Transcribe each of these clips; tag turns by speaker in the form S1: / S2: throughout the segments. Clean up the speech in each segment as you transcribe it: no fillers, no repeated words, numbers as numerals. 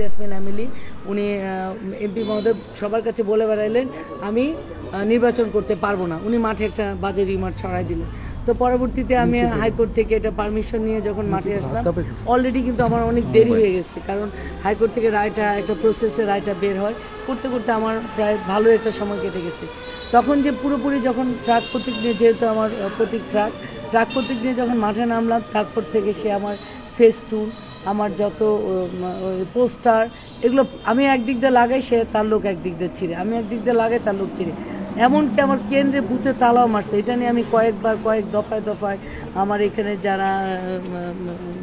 S1: ইয়াসমিন আমিলি উনি এমপি মহোদয় সবার কাছে বলে বেড়াইলেন আমি নির্বাচন করতে পারবো না, উনি মাঠে একটা বাজে রিমার্ক ছড়াই দিলেন। তো পরবর্তীতে আমি হাইকোর্ট থেকে এটা পারমিশন নিয়ে যখন মাঠে আসলাম অলরেডি কিন্তু আমার অনেক দেরি হয়ে গেছে, কারণ হাইকোর্ট থেকে রায়টা একটা প্রসেসে রায়টা বের হয়, করতে করতে আমার প্রায় ভালো একটা সময় কেটে গেছে। তখন যে পুরোপুরি যখন ট্রাক প্রতীক নিয়ে, যেহেতু আমার প্রতীক ট্রাক প্রতীক নিয়ে যখন মাঠে নামলাম, তারপর থেকে সে আমার ফেস্টুন, আমার যত পোস্টার, এগুলো আমি একদিক দিয়ে লাগাই, সে তার লোক একদিক দিয়ে ছিঁড়ে, আমি একদিক দিয়ে লাগাই, তার লোক ছিঁড়ে, এমনকি আমার কেন্দ্রে বুথে তালাও মারছে। এটা নিয়ে আমি কয়েক দফায় আমার এখানে যারা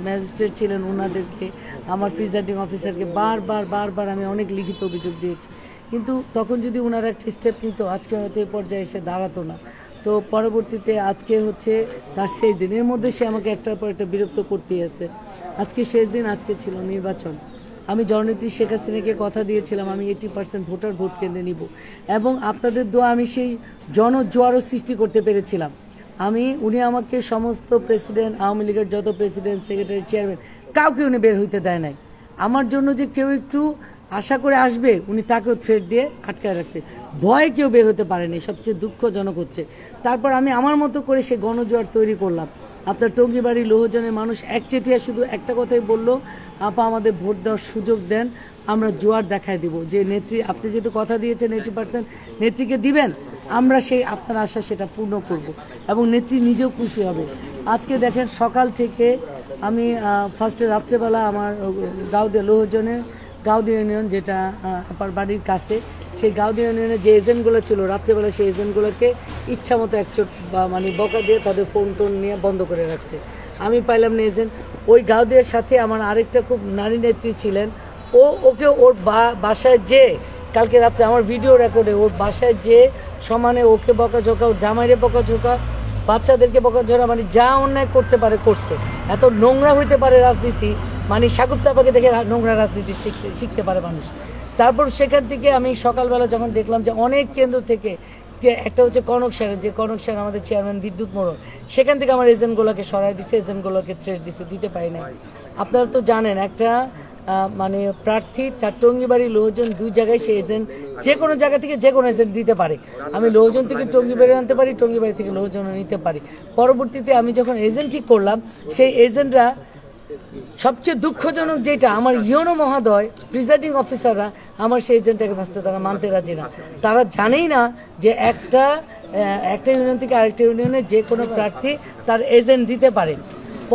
S1: ম্যাজিস্ট্রেট ছিলেন ওনাদেরকে, আমার প্রিজাইডিং অফিসারকে বারবার আমি অনেক লিখিত অভিযোগ দিয়েছি, কিন্তু তখন যদি ওনারা একটা স্টেপ নিত আজকে হয়তো এই পর্যায়ে এসে দাঁড়াতো না। তো পরবর্তীতে আজকে হচ্ছে তার শেষ দিন, এর মধ্যে সে আমাকে একটার পর একটা বিরক্ত করতেই আছে। আজকে শেষ দিন, আজকে ছিল নির্বাচন। আমি জননেত্রী শেখ হাসিনাকে কথা দিয়েছিলাম আমি 80% ভোটার ভোট কেন্দ্রে নিব, এবং আপনাদের দোয়া আমি সেই জনজোয়ারও সৃষ্টি করতে পেরেছিলাম। উনি আমাকে সমস্ত প্রেসিডেন্ট, আওয়ামী লীগের যত প্রেসিডেন্ট, সেক্রেটারি, চেয়ারম্যান, কাউকে উনি বের হইতে দেয় নাই। আমার জন্য যে কেউ একটু আশা করে আসবে, উনি তাকেও থ্রেট দিয়ে আটকায় রাখছে, ভয়ে কেউ বের হতে পারেনি। সবচেয়ে দুঃখজনক হচ্ছে, তারপর আমি আমার মতো করে সে গণজোয়ার তৈরি করলাম। আপনার টঙ্গীবাড়ি লোহজনের মানুষ একচেটিয়া শুধু একটা কথাই বলল, আপা আমাদের ভোট দেওয়ার সুযোগ দেন, আমরা জোয়ার দেখায় দিব, যে নেত্রী আপনি যেহেতু কথা দিয়েছেন 80% নেত্রীকে দিবেন, আমরা সেই আপনার আশা সেটা পূর্ণ করব, এবং নেত্রী নিজেও খুশি হবে। আজকে দেখেন সকাল থেকে আমি ফার্স্টে রাত্রেবেলা আমার গাউদিয়া লোহজনের গাউদিয়া ইউনিয়ন, যেটা আপার বাড়ির কাছে, সেই গাউদিয়া ইউনিয়নের যে এজেন্টগুলো ছিল রাত্রেবেলা, সেই এজেন্টগুলোকে ইচ্ছা মতো একচোট মানে বকা দিয়ে তাদের ফোন টোন নিয়ে বন্ধ করে রাখছে। আমি পাইলাম না এজেন্ট। ওই গাউদিয়ার সাথে আমার আরেকটা খুব নারী নেত্রী ছিলেন, ওকে ওর বাসায় যে কালকে রাত্রে আমার ভিডিও রেকর্ডে ওর বাসায় যে সমানে ওকে বকাঝোকা, ওর জামাইরে বকাঝোকা, বাচ্চাদেরকে বকাঝোকা, মানে যা অন্যায় করতে পারে করছে। এত নোংরা হইতে পারে রাজনীতি, মানে সাগুপ্তাপাকে দেখে নোংরা রাজনীতি শিখতে পারে মানুষ। তারপর সেখান থেকে আমি সকালবেলা যখন দেখলাম যে অনেক কেন্দ্র থেকে, একটা হচ্ছে কনকসারে, যে কনকসার আমাদের চেয়ারম্যান বিদ্যুৎ মোড়ল, সেখান থেকে আমার এজেন্টগুলোকে সরাই দিচ্ছে, এজেন্টগুলোকে থ্রেট দিচ্ছে, দিতে পারি না। আপনারা তো জানেন একটা মানে প্রার্থী তার টঙ্গীবাড়ি লোহজন দুই জায়গায় সে এজেন্ট যে কোনো জায়গা থেকে যে কোনো এজেন্ট দিতে পারে। আমি লোহজন থেকে টঙ্গীবাড়ি আনতে পারি, টঙ্গীবাড়ি থেকে লোহজনও নিতে পারি। পরবর্তীতে আমি যখন এজেন্ট ঠিক করলাম, সেই এজেন্টরা, সবচেয়ে দুঃখজনক যেটা, আমার ইউনো মহোদয় প্রিজাইডিং অফিসাররা আমার সেই এজেন্টটাকে ফার্স্টে তারা মানতে রাজি না। তারা জানেই না যে একটা ইউনিয়ন থেকে আরেকটা ইউনিয়নে যে কোনো প্রার্থী তার এজেন্ট দিতে পারে।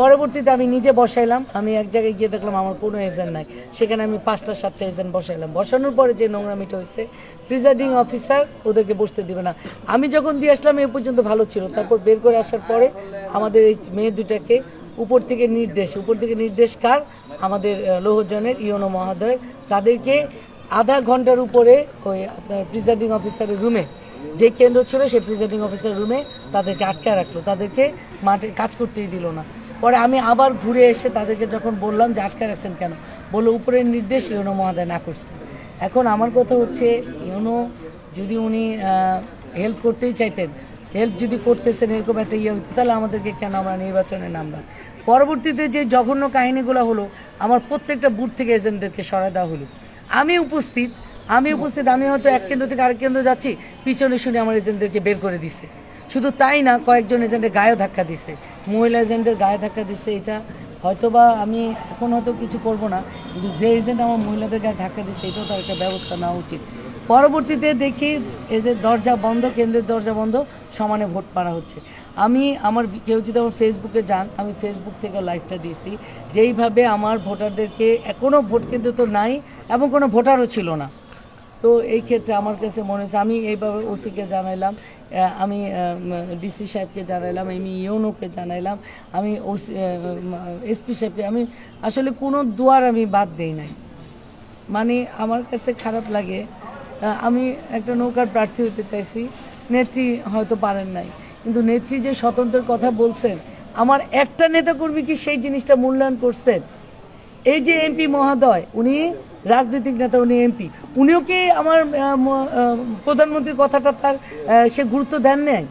S1: পরবর্তীতে আমি নিজে বসাইলাম, আমি এক জায়গায় গিয়ে দেখলাম আমার কোনো এজেন্ট নাই, সেখানে আমি 5টা-7টা এজেন্ট বসাইলাম। বসানোর পরে যে নোংরামিটা হয়েছে, প্রিজাইডিং অফিসার ওদেরকে বসতে দিবে না। আমি যখন দিয়ে আসলাম এ পর্যন্ত ভালো ছিল, তারপর বের করে আসার পরে আমাদের এই মেয়ে দুটাকে উপর থেকে নির্দেশ কার, আমাদের লোহজনের ইউনো মহোদয়, তাদেরকে আধা ঘন্টার উপরে ওই আপনার প্রিজাইডিং অফিসারের রুমে, যে কেন্দ্র ছিল সেই প্রিজাইডিং অফিসারের রুমে তাদেরকে আটকে রাখলো, তাদেরকে মাঠে কাজ করতেই দিল না। পরে আমি আবার ঘুরে এসে তাদেরকে যখন বললাম যে আটকে রাখছেন কেন, বললো উপরের নির্দেশ ইউনো মহোদয় না করছে। এখন আমার কথা হচ্ছে, ইউনো যদি উনি হেল্প করতেই চাইতেন, হেল্প যদি করতেছেন, এরকম একটা হতো, তাহলে আমাদেরকে কেন আমরা নির্বাচনে নামলাম। পরবর্তীতে যে জঘন্য কাহিনীগুলো হলো, আমার প্রত্যেকটা বুথ থেকে এজেন্টদেরকে সরাই দেওয়া হলো। আমি উপস্থিত, আমি হয়তো এক কেন্দ্র থেকে আরেক কেন্দ্র যাচ্ছি, পিছনে শুনে আমার এজেন্টদেরকে বের করে দিছে। শুধু তাই না, কয়েকজন এজেন্টের গায়ে ধাক্কা দিছে, মহিলা এজেন্টের গায়ে ধাক্কা দিচ্ছে। এটা হয়তোবা আমি এখন হয়তো কিছু করব না, কিন্তু যে এজেন্ট আমার মহিলাদের গায়ে ধাক্কা দিচ্ছে, এটাও তার একটা ব্যবস্থা নেওয়া উচিত। পরবর্তীতে দেখি দরজা বন্ধ, কেন্দ্রের দরজা বন্ধ, সমানে ভোট পাড়া হচ্ছে। কেউ যদি আমার ফেসবুকে যান, আমি ফেসবুক থেকে লাইভটা দিয়েছি, যেইভাবে আমার ভোটারদেরকে, কোনো ভোট কেন্দ্র তো নাই এবং কোনো ভোটারও ছিল না। তো এই ক্ষেত্রে আমার কাছে মনে হচ্ছে, আমি এইভাবে ওসিকে জানাইলাম, আমি ডিসি সাহেবকে জানাইলাম, আমি ইউনোকে জানাইলাম, আমি এসপি সাহেবকে, আমি আসলে কোনো দুয়ার আমি বাদ দেই নাই। মানে আমার কাছে খারাপ লাগে, আমি একটা নৌকার প্রার্থী হতে চাইছি, নেত্রী হয়তো পারেন নাই, কিন্তু নেত্রী যে স্বতন্ত্রের কথা বলছেন, আমার একটা নেতাকর্মী কি সেই জিনিসটা মূল্যায়ন করছেন? এই যে এমপি মহোদয়, উনি রাজনৈতিক নেতা, উনি এমপি, উনিও কি আমার প্রধানমন্ত্রীর কথাটা সে গুরুত্ব দেন নাই?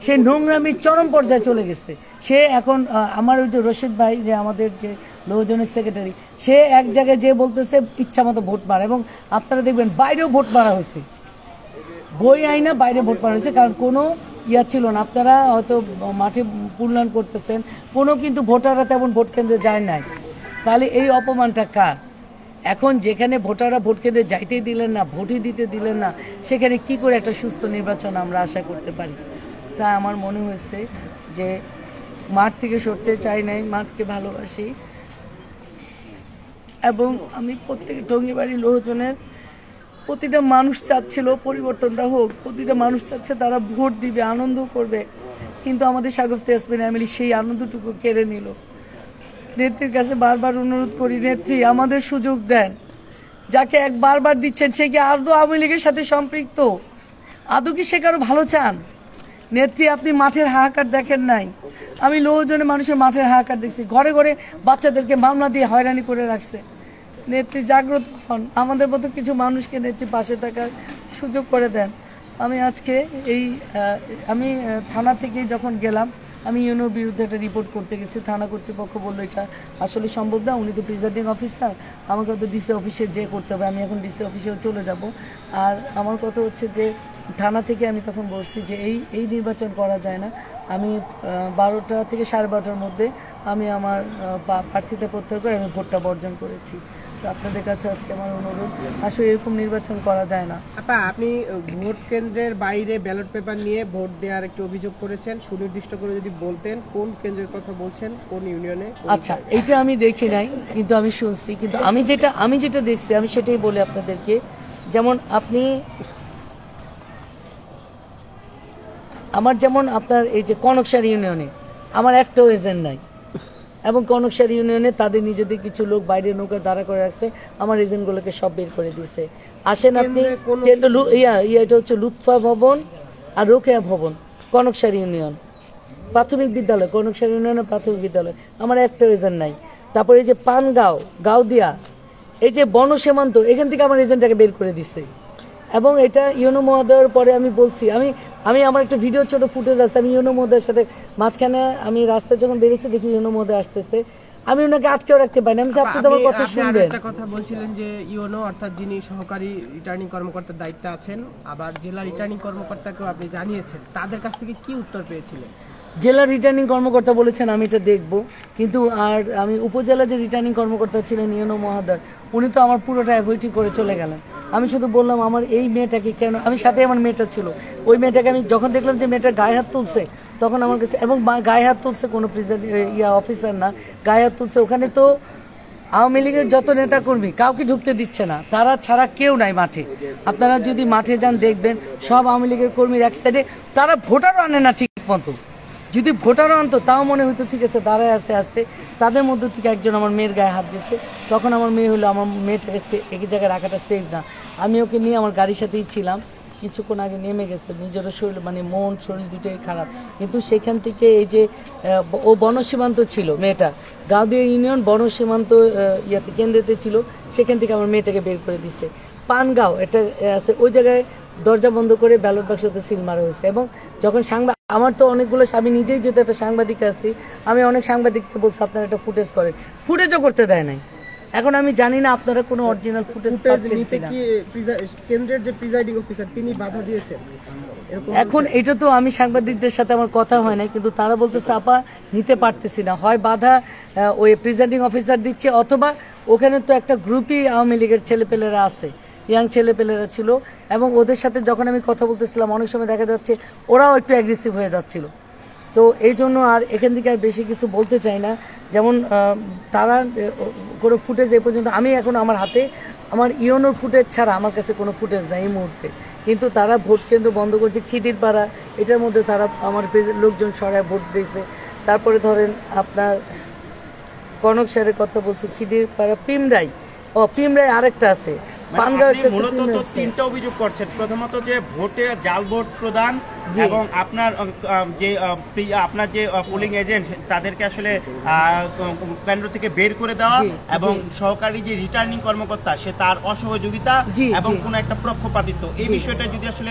S1: সে নোংরামির চরম পর্যায়ে চলে গেছে। সে এখন আমার ওই যে রশিদ ভাই, যে আমাদের যে লোকজনের সেক্রেটারি, সে এক জায়গায় যে বলতেছে ইচ্ছা মতো ভোট মারা, এবং আপনারা দেখবেন বাইরেও ভোট মারা হয়েছে, বই আইনা বাইরে ভোট মারা হয়েছে, কারণ কোনো ইয়া ছিল না। আপনারা হয়তো মাঠে মূল্যায়ন করতেছেন, কোনো কিন্তু ভোটাররা তেমন ভোট কেন্দ্রে যায় নাই, তাহলে এই অপমানটা কার? এখন যেখানে ভোটাররা ভোট কেন্দ্রে যাইতেই দিলেন না, ভোটই দিতে দিলেন না, সেখানে কি করে একটা সুস্থ নির্বাচন আমরা আশা করতে পারি? তা আমার মনে হয়েছে যে মাঠ থেকে সরতে চাই নাই, মাঠকে ভালোবাসি, এবং আমি প্রত্যেক টঙ্গিবাড়ি লোকজনের প্রতিটা মানুষ চাচ্ছিল পরিবর্তনটা হোক, প্রতিটা মানুষ চাচ্ছে তারা ভোট দিবে, আনন্দ করবে, কিন্তু আমাদের শাগুফতা ইয়াসমিন ফ্যামিলি সেই আনন্দটুকু কেড়ে নিল। নেত্রীর কাছে বারবার অনুরোধ করি, নেত্রী আমাদের সুযোগ দেন, যাকে বারবার দিচ্ছেন সে কি আদৌ আওয়ামী লীগের সাথে সম্পৃক্ত? আদৌ কি সে কারো ভালো চান? নেত্রী আপনি মাঠের হাহাকার দেখেন নাই? আমি লোকজনে মানুষের মাঠের হাহাকার দেখছি, ঘরে ঘরে বাচ্চাদেরকে মামলা দিয়ে হয়রানি করে রাখছে। নেত্রী জাগ্রত হন, আমাদের মতো কিছু মানুষকে নেত্রী পাশে থাকার সুযোগ করে দেন। আমি আজকে আমি থানা থেকে যখন গেলাম, আমি ইউনোর বিরুদ্ধে একটা রিপোর্ট করতে গেছি, থানা কর্তৃপক্ষ বললো এটা আসলে সম্ভব না, উনি তো প্রিজাইডিং অফিসার, আমাকে তো ডিসি অফিসে যে করতে হবে, আমি এখন ডিসি অফিসেও চলে যাব। আর আমার কথা হচ্ছে যে থানা থেকে আমি তখন বলছি যে এই নির্বাচন করা যায় না, আমি 12টা থেকে 12:30টার মধ্যে আমি আমার প্রার্থিতা প্রত্যাহার করে আমি ভোটটা বর্জন করেছি। তো আপনাদের কাছে আজকে আমার অনুরোধ, আসলে এরকম নির্বাচন করা যায় না।
S2: আপনি ভোট কেন্দ্রের বাইরে ব্যালট পেপার নিয়ে ভোট দেওয়ার একটি অভিযোগ করেছেন, সুনির্দিষ্ট করে যদি বলতেন কোন কেন্দ্রের কথা বলছেন, কোন ইউনিয়নে?
S1: আচ্ছা, এটা আমি দেখি নাই, কিন্তু আমি শুনছি, কিন্তু আমি যেটা দেখছি আমি সেটাই বলি আপনাদেরকে। যেমন যেমন আপনার এই যে কনকশার ইউনিয়নে আমার একটাও এজেন্ট নাই, এবং কনকশার ইউনিয়নে তাদের নিজেদের কিছু লোক বাইরে নৌকা দাঁড়া করে রাখছে, আমার এজেন্টগুলোকে সব বের করে দিয়েছে। আসেন আপনি, এটা হচ্ছে লুৎফা ভবন আর রোকেয়া ভবন, কনকশার ইউনিয়ন প্রাথমিক বিদ্যালয়, কনকশার ইউনিয়নের প্রাথমিক বিদ্যালয়, আমার একটা এজেন্ট নাই। তারপরে এই যে পানগাঁও, গাউদিয়া, এই যে বনসীমান্ত, এখান থেকে আমার এজেন্টটাকে বের করে দিচ্ছে। এবং এটা ইউনো মহোদয়ের পরে আমি বলছি, আমি আমার একটা ভিডিও ছোট ফুটেজ আছে, আমি ইউনো মহোদয়ের সাথে মাঝখানে আমি রাস্তায় যখন বেরিয়েছি দেখি ইউনো মহোদয় আসতেছে, আমি ওনাকে আটকেও রাখতে পারি না। আমি আপনি তো আমার কথা শুনবেন।
S2: একটা কথা বলছিলেন যে ইউনো অর্থাৎ যিনি সহকারী রিটার্নিং কর্মকর্তার দায়িত্বে আছেন, আবার জেলা রিটার্নিং কর্মকর্তাকেও আপনি জানিয়েছেন, তাদের কাছ থেকে কি উত্তর পেয়েছিলেন?
S1: জেলা রিটার্নিং কর্মকর্তা বলেছেন আমি এটা দেখবো, কিন্তু আর আমি উপজেলা যে রিটার্নিং কর্মকর্তা ছিলেন ইউনো মহোদয়, উনি তো আমার পুরোটা অ্যাভয়েড করে চলে গেলেন। আমি শুধু বললাম আমার এই মেয়েটাকে কেন, আমি সাথে আমার মেয়েটা ছিল, ওই মেয়েটাকে আমি যখন দেখলাম যে মেয়েটা গায়ে হাত তুলছে, তখন আমার কাছে, এবং গায়ে হাত তুলছে কোনো অফিসার না, গায়ে হাত তুলছে, ওখানে তো আওয়ামী লীগের যত নেতাকর্মী কাউকে ঢুকতে দিচ্ছে না, তারা ছাড়া কেউ নাই মাঠে। আপনারা যদি মাঠে যান দেখবেন সব আওয়ামী লীগের কর্মীর এক সাইডে, তারা ভোটারও আনে না ঠিক মতো, যদি ভোটারও আনতো তাও মনে হইতো ঠিক আছে দাঁড়ায় আছে, তাদের মধ্যে থেকে একজন আমার মেয়ের গায়ে হাত দিয়েছে। তখন আমার মেয়ে হলো, আমার মেয়েটাকে একই জায়গায় রাখাটা সেফ না, আমি ওকে নিয়ে আমার গাড়ির সাথেই ছিলাম, কিছুক্ষণ আগে নেমে গেছে, নিজেরও শরীর মানে মন শরীর দুটোই খারাপ। কিন্তু সেখান থেকে এই যে ও বনসীমান্ত ছিল, মেয়েটা গাউদিয়া ইউনিয়ন বনসীমান্ত ইয়াতে কেন্দ্রেতে ছিল, সেখান থেকে আমার মেয়েটাকে বের করে দিছে। পানগাঁও এটা আছে, ওই জায়গায় দরজা বন্ধ করে ব্যালট বাক্সতে সিল মারা হয়েছে। এবং যখন আমার তো অনেকগুলো, আমি নিজেই যেহেতু একটা সাংবাদিক আছি, আমি অনেক সাংবাদিককে বলছি আপনারা একটা ফুটেজ করেন, ফুটেজও করতে দেয় নাই। এখন আমি জানি না আপনারা কোনো অরিজিনাল ফুটেজ পাচ্ছেন কিনা।
S2: কেন্দ্রের যে প্রিজাইডিং অফিসার তিনি বাধা দিয়েছেন
S1: এখন এটা তো আমি সাংবাদিকদের সাথে আমার কথা হয় নাই, কিন্তু তারা বলতেছে আপা নিতে পারতেছি না, হয় বাধা ওই প্রিজাইডিং অফিসার দিচ্ছে, অথবা ওখানে তো একটা গ্রুপই আওয়ামী লীগের ছেলেপেলেরা আছে, ইয়াং ছেলেপেলেরা ছিল, এবং ওদের সাথে যখন আমি কথা বলতেছিলাম অনেক সময় দেখা যাচ্ছে ওরাও একটু অ্যাগ্রেসিভ হয়ে যাচ্ছিল। তো এই জন্য আর এখান থেকে আর বেশি কিছু বলতে চাই না। যেমন তারা কোনো ফুটেজ এই পর্যন্ত, আমি এখন আমার হাতে আমার ইউনোর ফুটেজ ছাড়া আমার কাছে কোনো ফুটেজ নাই এই মুহূর্তে, কিন্তু তারা ভোট কেন্দ্র বন্ধ করছে, খিদির পাড়া এটার মধ্যে তারা আমার লোকজন সরায় ভোট দিয়েছে। তারপরে ধরেন আপনার কনক স্যারের কথা বলছি, খিদির পাড়া পিমরাই আরেকটা আছে,
S3: তিনটা অভিযোগ করছেন। প্রথমত যে ভোটে জাল ভোট প্রদান, এবং আপনার যে পোলিং এজেন্ট তাদেরকে আসলে কেন্দ্র থেকে বের করে দেওয়া, এবং সহকারী যে রিটার্নিং কর্মকর্তা সে তার অসহযোগিতা এবং কোন একটা পক্ষপাতিত্ব, এই বিষয়টা যদি আসলে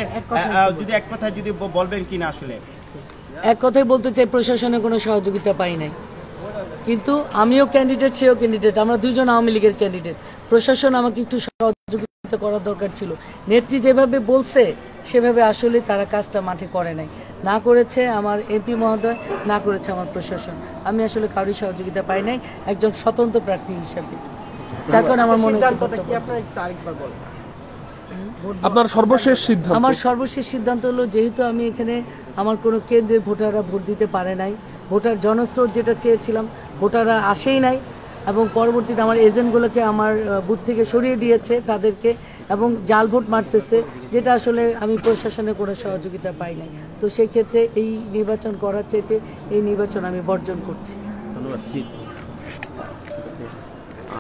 S3: এক কথায় যদি বলবেন কিনা। আসলে
S1: এক কথাই বলতে চাই, প্রশাসনের কোনো সহযোগিতা পাই নাই। কিন্তু আমিও ক্যান্ডিডেট, সেও ক্যান্ডিডেট, আমরা দুইজন আওয়ামী লীগের ক্যান্ডিডেট। প্রশাসন আমাকে একটু সহযোগিতা করার দরকার ছিল। নেত্রী যেভাবে বলছে সেভাবে আসলে তারা কাজটা মাঠে করে নাই, না করেছে আমার এমপি মহোদয়, না করেছে আমার প্রশাসন। আমি আসলে কারোর সহযোগিতা পাই নাই একজন স্বতন্ত্র প্রার্থী হিসেবে। যার কারণে আমার মনে হচ্ছে
S2: সিদ্ধান্তটা কি আপনার একটু আরেকবার বলেন।
S4: আপনার সর্বশেষ সিদ্ধান্ত?
S1: আমার সর্বশেষ সিদ্ধান্ত হলো, যেহেতু আমি এখানে আমার কোনো কেন্দ্রে ভোটাররা ভোট দিতে পারে নাই, ভোটার জনস্রোত যেটা চেয়েছিলাম ভোটাররা আসেই নাই, এবং পরবর্তীতে আমার এজেন্টগুলোকে আমার বুথ থেকে সরিয়ে দিয়েছে তাদেরকে, এবং জাল ভোট মারতেছে, যেটা আসলে আমি প্রশাসনের কোনো সহযোগিতা পাই নাই। তো সেই ক্ষেত্রে এই নির্বাচন করার চাইতে এই নির্বাচন আমি বর্জন করছি।
S3: ধন্যবাদ।